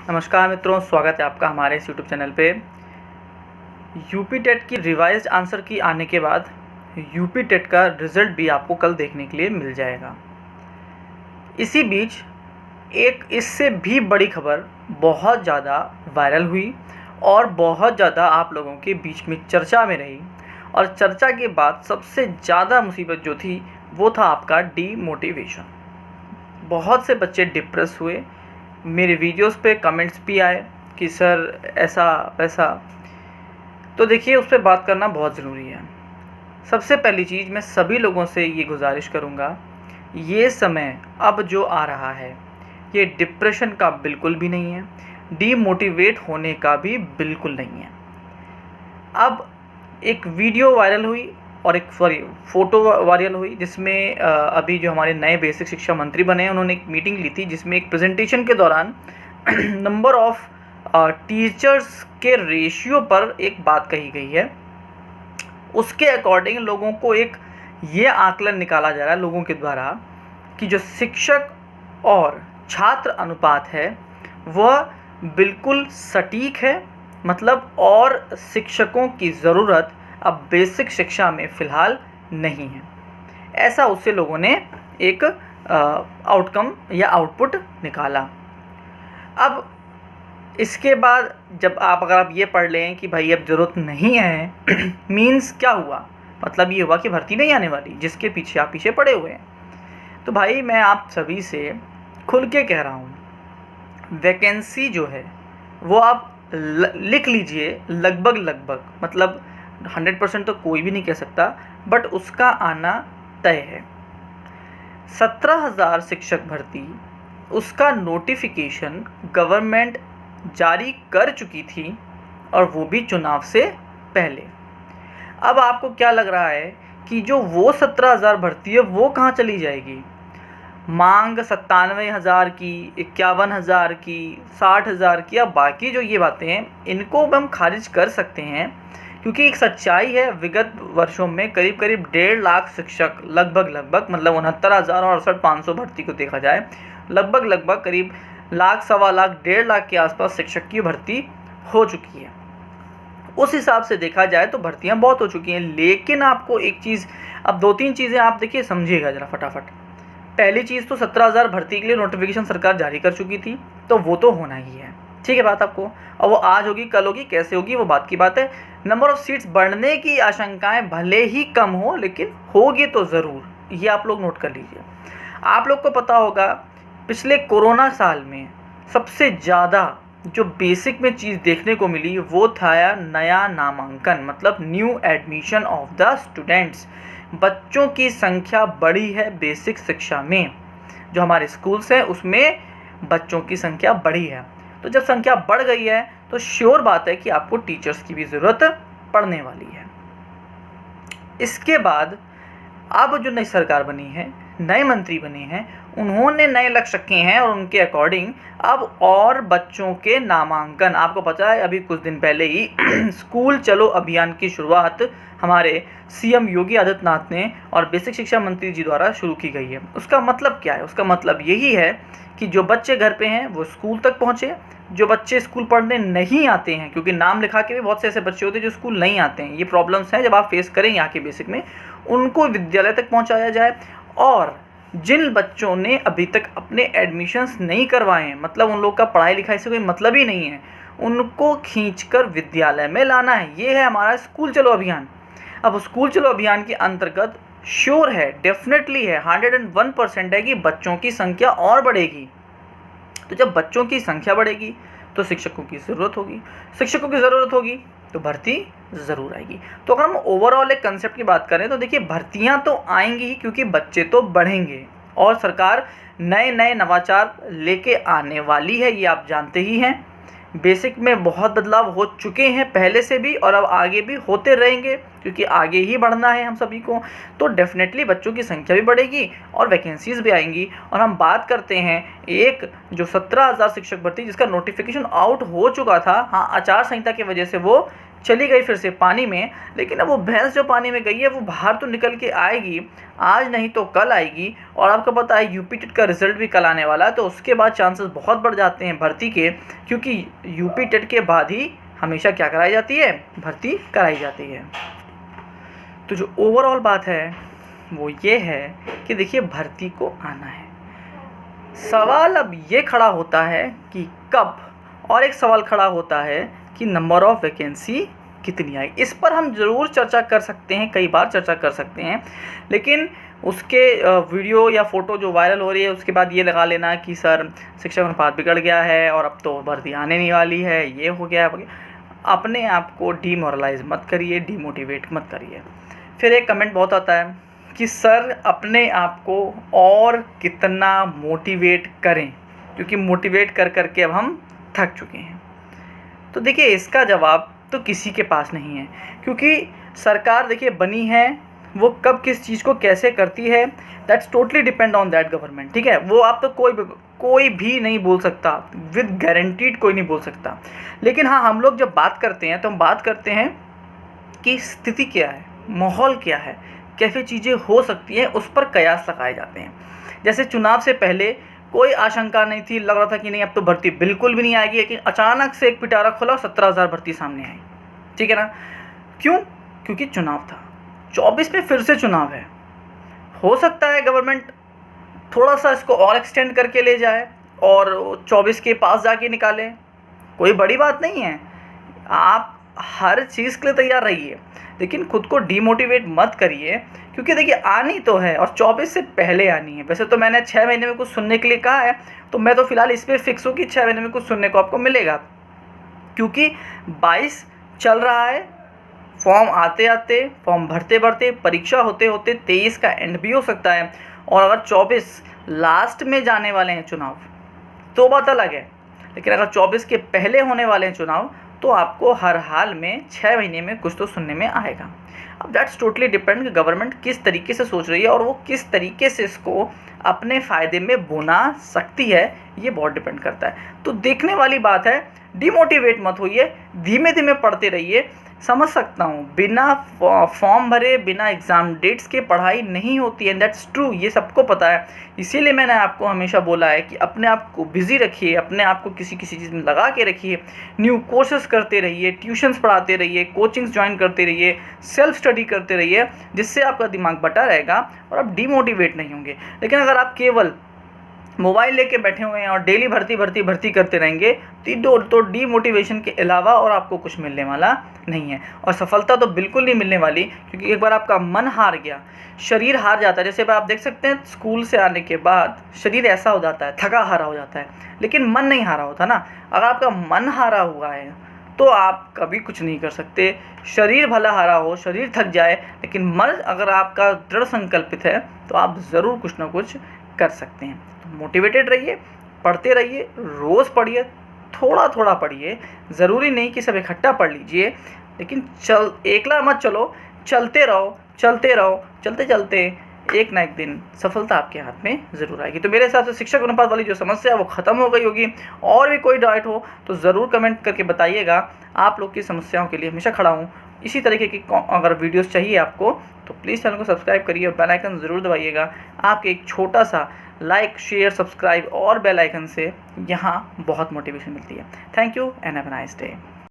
नमस्कार मित्रों, स्वागत है आपका हमारे इस यूट्यूब चैनल पे। यूपी टेट की रिवाइज्ड आंसर की आने के बाद यूपी टेट का रिज़ल्ट भी आपको कल देखने के लिए मिल जाएगा। इसी बीच एक इससे भी बड़ी खबर बहुत ज़्यादा वायरल हुई और बहुत ज़्यादा आप लोगों के बीच में चर्चा में रही, और चर्चा के बाद सबसे ज़्यादा मुसीबत जो थी वो था आपका डीमोटिवेशन। बहुत से बच्चे डिप्रेस हुए। मेरे वीडियोस पे कमेंट्स भी आए कि सर ऐसा वैसा। तो देखिए, उस पर बात करना बहुत ज़रूरी है। सबसे पहली चीज़, मैं सभी लोगों से ये गुजारिश करूँगा, ये समय अब जो आ रहा है ये डिप्रेशन का बिल्कुल भी नहीं है, डीमोटिवेट होने का भी बिल्कुल नहीं है। अब एक वीडियो वायरल हुई और एक फ़ोटो वायरल हुई जिसमें अभी जो हमारे नए बेसिक शिक्षा मंत्री बने हैं उन्होंने एक मीटिंग ली थी जिसमें एक प्रेजेंटेशन के दौरान नंबर ऑफ़ टीचर्स के रेशियो पर एक बात कही गई है। उसके अकॉर्डिंग लोगों को एक ये आकलन निकाला जा रहा है लोगों के द्वारा कि जो शिक्षक और छात्र अनुपात है वह बिल्कुल सटीक है। मतलब और शिक्षकों की ज़रूरत अब बेसिक शिक्षा में फ़िलहाल नहीं है। ऐसा उससे लोगों ने एक आउटकम या आउटपुट निकाला। अब इसके बाद जब अगर आप ये पढ़ लें कि भाई अब ज़रूरत नहीं है मीन्स क्या हुआ? मतलब ये हुआ कि भर्ती नहीं आने वाली, जिसके पीछे आप पीछे पड़े हुए हैं। तो भाई मैं आप सभी से खुल के कह रहा हूँ, वैकेंसी जो है वो आप लिख लीजिए लगभग, मतलब 100% तो कोई भी नहीं कह सकता, बट उसका आना तय है। 17,000 शिक्षक भर्ती, उसका नोटिफिकेशन गवर्नमेंट जारी कर चुकी थी और वो भी चुनाव से पहले। अब आपको क्या लग रहा है कि जो वो 17,000 भर्ती है वो कहाँ चली जाएगी? मांग 97,000 की, 51,000 की, 60,000 की, अब बाकी जो ये बातें हैं इनको हम खारिज कर सकते हैं, क्योंकि एक सच्चाई है विगत वर्षों में करीब 1.5 लाख शिक्षक लगभग मतलब 69,000 और 68,500 भर्ती को देखा जाए लगभग करीब लाख, सवा लाख, 1.5 लाख के आसपास शिक्षक की भर्ती हो चुकी है। उस हिसाब से देखा जाए तो भर्तियां बहुत हो चुकी हैं। लेकिन आपको एक चीज़, अब 2-3 चीज़ें आप देखिए, समझिएगा ज़रा फटाफट। पहली चीज़ तो 17,000 भर्ती के लिए नोटिफिकेशन सरकार जारी कर चुकी थी, तो वो तो होना ही है, ठीक है बात आपको। और वो आज होगी, कल होगी, कैसे होगी वो बात की बात है। नंबर ऑफ़ सीट्स बढ़ने की आशंकाएं भले ही कम हो, लेकिन होगी तो ज़रूर, ये आप लोग नोट कर लीजिए। आप लोग को पता होगा पिछले कोरोना साल में सबसे ज़्यादा जो बेसिक में चीज़ देखने को मिली वो था नया नामांकन, मतलब new admission of the students. बच्चों की संख्या बढ़ी है बेसिक शिक्षा में, जो हमारे स्कूल्स हैं उसमें बच्चों की संख्या बढ़ी है। तो जब संख्या बढ़ गई है तो श्योर बात है कि आपको टीचर्स की भी ज़रूरत पड़ने वाली है। इसके बाद अब जो नई सरकार बनी है, नए मंत्री बने हैं, उन्होंने नए लक्ष्य रखे हैं और उनके अकॉर्डिंग अब और बच्चों के नामांकन, आपको पता है अभी कुछ दिन पहले ही स्कूल चलो अभियान की शुरुआत हमारे सीएम योगी आदित्यनाथ ने और बेसिक शिक्षा मंत्री जी द्वारा शुरू की गई है। उसका मतलब क्या है? उसका मतलब यही है कि जो बच्चे घर पे हैं वो स्कूल तक पहुँचे, जो बच्चे स्कूल पढ़ने नहीं आते हैं, क्योंकि नाम लिखा के भी बहुत से ऐसे बच्चे होते हैं जो स्कूल नहीं आते हैं, ये प्रॉब्लम्स हैं जब आप फेस करें यहाँ के बेसिक में, उनको विद्यालय तक पहुँचाया जाए। और जिन बच्चों ने अभी तक अपने एडमिशन्स नहीं करवाए हैं, मतलब उन लोग का पढ़ाई लिखाई से कोई मतलब ही नहीं है, उनको खींचकर विद्यालय में लाना है। ये है हमारा स्कूल चलो अभियान। अब स्कूल चलो अभियान के अंतर्गत श्योर है, डेफिनेटली है, 101% है कि बच्चों की संख्या और बढ़ेगी। तो जब बच्चों की संख्या बढ़ेगी तो शिक्षकों की ज़रूरत होगी, शिक्षकों की ज़रूरत होगी तो भर्ती ज़रूर आएगी। तो अगर हम ओवरऑल एक कंसेप्ट की बात करें तो देखिए, भर्तियां तो आएंगी ही, क्योंकि बच्चे तो बढ़ेंगे और सरकार नए नवाचार लेके आने वाली है, ये आप जानते ही हैं। बेसिक में बहुत बदलाव हो चुके हैं पहले से भी, और अब आगे भी होते रहेंगे, क्योंकि आगे ही बढ़ना है हम सभी को। तो डेफिनेटली बच्चों की संख्या भी बढ़ेगी और वैकेंसीज़ भी आएंगी। और हम बात करते हैं एक जो 17,000 शिक्षक भर्ती जिसका नोटिफिकेशन आउट हो चुका था, हाँ आचार संहिता की वजह से वो चली गई फिर से पानी में, लेकिन अब वो भैंस जो पानी में गई है वो बाहर तो निकल के आएगी, आज नहीं तो कल आएगी। और आपको पता है यूपी टेट का रिजल्ट भी कल आने वाला है, तो उसके बाद चांसेस बहुत बढ़ जाते हैं भर्ती के, क्योंकि यूपी टेट के बाद ही हमेशा क्या कराई जाती है, भर्ती कराई जाती है। तो जो ओवरऑल बात है वो ये है कि देखिए भर्ती को आना है। सवाल अब ये खड़ा होता है कि कब, और एक सवाल खड़ा होता है कि नंबर ऑफ़ वैकेंसी कितनी आएगी। इस पर हम ज़रूर चर्चा कर सकते हैं, कई बार चर्चा कर सकते हैं, लेकिन उसके वीडियो या फ़ोटो जो वायरल हो रही है उसके बाद ये लगा लेना कि सर शिक्षक अनुपात बिगड़ गया है और अब तो भर्ती आने नहीं वाली है, ये हो गया। अपने आप को डीमोरलाइज मत करिए, डीमोटिवेट मत करिए। फिर एक कमेंट बहुत आता है कि सर अपने आप को और कितना मोटिवेट करें, क्योंकि मोटिवेट कर कर के अब हम थक चुके हैं। तो देखिए इसका जवाब तो किसी के पास नहीं है, क्योंकि सरकार देखिए बनी है, वो कब किस चीज़ को कैसे करती है that's totally depend on that government, ठीक है। वो आप तो कोई भी नहीं बोल सकता, विद गारंटीड कोई नहीं बोल सकता। लेकिन हाँ, हम लोग जब बात करते हैं तो हम बात करते हैं कि स्थिति क्या है, माहौल क्या है, कैसी चीज़ें हो सकती हैं, उस पर कयास लगाए जाते हैं। जैसे चुनाव से पहले कोई आशंका नहीं थी, लग रहा था कि नहीं अब तो भर्ती बिल्कुल भी नहीं आएगी, लेकिन अचानक से एक पिटारा खुला और 17,000 भर्ती सामने आई, ठीक है ना। क्यों? क्योंकि चुनाव था। 24 में फिर से चुनाव है, हो सकता है गवर्नमेंट थोड़ा सा इसको और एक्सटेंड करके ले जाए और 24 के पास जाके निकाले, कोई बड़ी बात नहीं है। आप हर चीज़ के लिए तैयार रहिए, लेकिन खुद को डीमोटिवेट मत करिए, क्योंकि देखिए आनी तो है और 24 से पहले आनी है। वैसे तो मैंने 6 महीने में कुछ सुनने के लिए कहा है, तो मैं तो फिलहाल इस पर फिक्स हूँ कि 6 महीने में कुछ सुनने को आपको मिलेगा, क्योंकि 22 चल रहा है, फॉर्म आते आते, फॉर्म भरते भरते, परीक्षा होते होते 23 का एंड भी हो सकता है। और अगर 24 लास्ट में जाने वाले हैं चुनाव तो बात अलग है, लेकिन अगर 24 के पहले होने वाले हैं चुनाव तो आपको हर हाल में 6 महीने में कुछ तो सुनने में आएगा। अब दैट्स टोटली डिपेंड कि गवर्नमेंट किस तरीके से सोच रही है और वो किस तरीके से इसको अपने फ़ायदे में बुना सकती है, ये बहुत डिपेंड करता है। तो देखने वाली बात है, डिमोटिवेट मत होइए, धीमे धीमे पढ़ते रहिए। समझ सकता हूँ, बिना फॉर्म भरे, बिना एग्ज़ाम डेट्स के पढ़ाई नहीं होती है, दैट्स ट्रू, ये सबको पता है। इसीलिए मैंने आपको हमेशा बोला है कि अपने आप को बिज़ी रखिए, अपने आप को किसी किसी चीज़ में लगा के रखिए, न्यू कोर्सेज करते रहिए, ट्यूशन्स पढ़ाते रहिए, कोचिंग्स ज्वाइन करते रहिए, सेल्फ स्टडी करते रहिए, जिससे आपका दिमाग बटा रहेगा और आप डीमोटिवेट नहीं होंगे। लेकिन अगर आप केवल मोबाइल लेके बैठे हुए हैं और डेली भर्ती करते रहेंगे तो डीमोटिवेशन के अलावा और आपको कुछ मिलने वाला नहीं है, और सफलता तो बिल्कुल नहीं मिलने वाली, क्योंकि एक बार आपका मन हार गया, शरीर हार जाता है। जैसे आप देख सकते हैं स्कूल से आने के बाद शरीर ऐसा हो जाता है, थका हारा हो जाता है, लेकिन मन नहीं हारा होता ना। अगर आपका मन हारा हुआ है तो आप कभी कुछ नहीं कर सकते। शरीर भला हारा हो, शरीर थक जाए, लेकिन मन अगर आपका दृढ़ संकल्पित है तो आप ज़रूर कुछ ना कुछ कर सकते हैं। तो मोटिवेटेड रहिए, पढ़ते रहिए, रोज़ पढ़िए, थोड़ा थोड़ा पढ़िए, ज़रूरी नहीं कि सब इकट्ठा पढ़ लीजिए, लेकिन एकला मत चलो, चलते रहो, चलते चलते एक ना एक दिन सफलता आपके हाथ में ज़रूर आएगी। तो मेरे हिसाब से शिक्षक अनुपात वाली जो समस्या है वो ख़त्म हो गई होगी। और भी कोई डाउट हो तो ज़रूर कमेंट करके बताइएगा, आप लोग की समस्याओं के लिए हमेशा खड़ा हूँ। इसी तरीके की अगर वीडियोस चाहिए आपको तो प्लीज़ चैनल को सब्सक्राइब करिए और बेल आइकन ज़रूर दबाइएगा। आपके एक छोटा सा लाइक, शेयर, सब्सक्राइब और बेल आइकन से यहाँ बहुत मोटिवेशन मिलती है। Thank you and have a nice day.